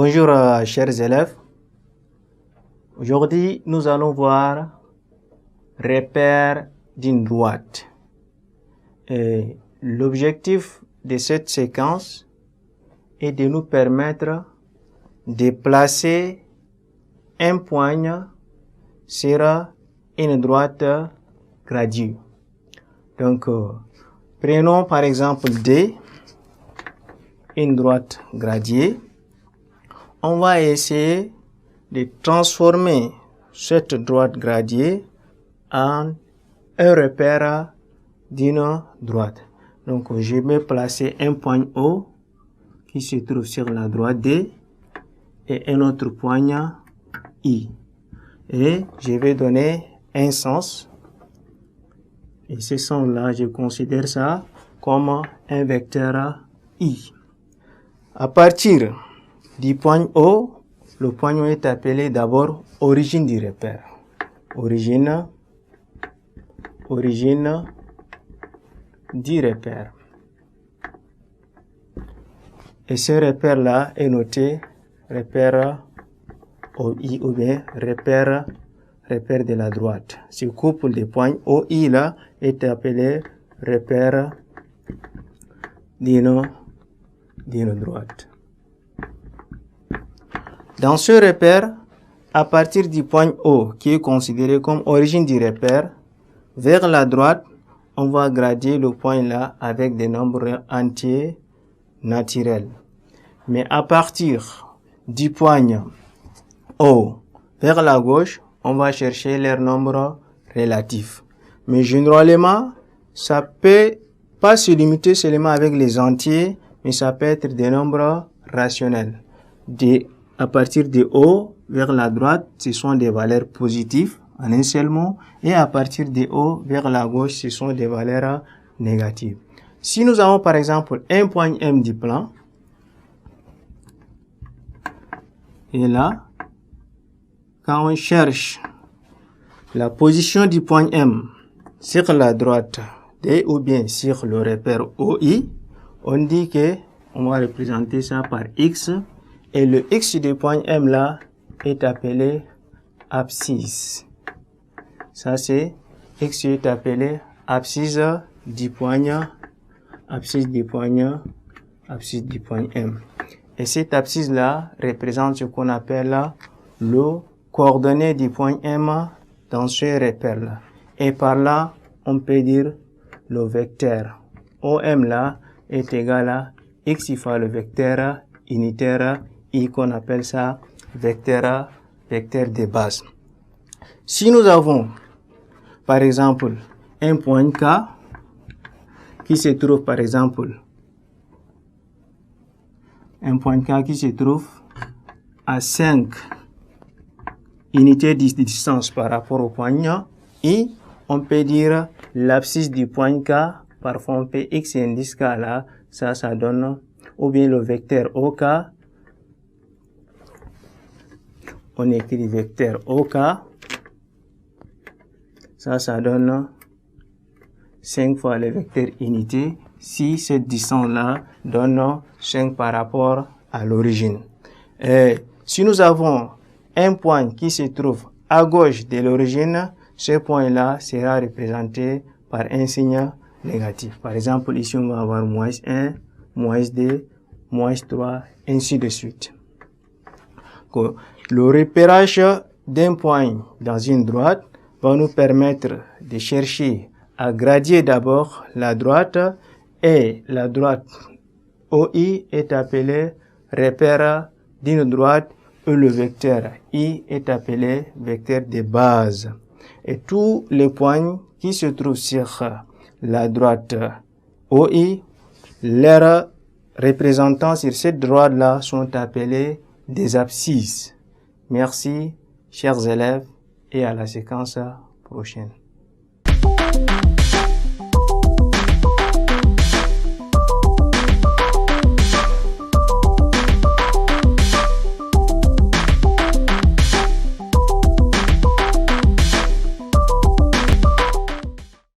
Bonjour chers élèves. Aujourd'hui, nous allons voir repère d'une droite. Et l'objectif de cette séquence est de nous permettre de placer un point sur une droite gradient. Donc, prenons par exemple D, une droite gradiée. On va essayer de transformer cette droite gradiée en un repère d'une droite. Donc, je vais placer un point O qui se trouve sur la droite D et un autre point I. Et je vais donner un sens. Et ce sens-là, je considère ça comme un vecteur I. À partir du point O, le point O est appelé d'abord origine du repère. Origine du repère. Et ce repère-là est noté repère OI ou bien repère de la droite. Ce couple de points OI là est appelé repère d'une droite. Dans ce repère, à partir du point O, qui est considéré comme origine du repère, vers la droite, on va gradier le point là avec des nombres entiers naturels. Mais à partir du point O vers la gauche, on va chercher leurs nombres relatifs. Mais généralement, ça peut pas se limiter seulement avec les entiers, mais ça peut être des nombres rationnels. À partir de O vers la droite, ce sont des valeurs positives en un seul mot, et à partir de O vers la gauche, ce sont des valeurs négatives. Si nous avons par exemple un point M du plan, et là, quand on cherche la position du point M sur la droite D ou bien sur le repère OI, on dit que on va représenter ça par X, et le X du point M là est appelé abscisse. Ça c'est X est appelé abscisse du point M. Et cette abscisse là représente ce qu'on appelle le coordonnée du point M dans ce repère là. Et par là, on peut dire le vecteur OM là est égal à X fois le vecteur unitaire I qu'on appelle ça vecteur de base. Si nous avons par exemple un point K qui se trouve par exemple à 5 unités de distance par rapport au point I, on peut dire l'abscisse du point K, parfois on peut X indice K là, ça donne, ou bien le vecteur OK, on écrit vecteur OK, ça donne 5 fois le vecteur unité, si cette distance-là donne 5 par rapport à l'origine. Si nous avons un point qui se trouve à gauche de l'origine, ce point-là sera représenté par un signe négatif. Par exemple, ici on va avoir -1, -2, -3, ainsi de suite. Le repérage d'un point dans une droite va nous permettre de chercher à gradier d'abord la droite, et la droite OI est appelée repère d'une droite et le vecteur I est appelé vecteur de base. Et tous les points qui se trouvent sur la droite OI, leurs représentants sur cette droite-là sont appelés des abscisses. Merci, chers élèves, et à la séquence prochaine.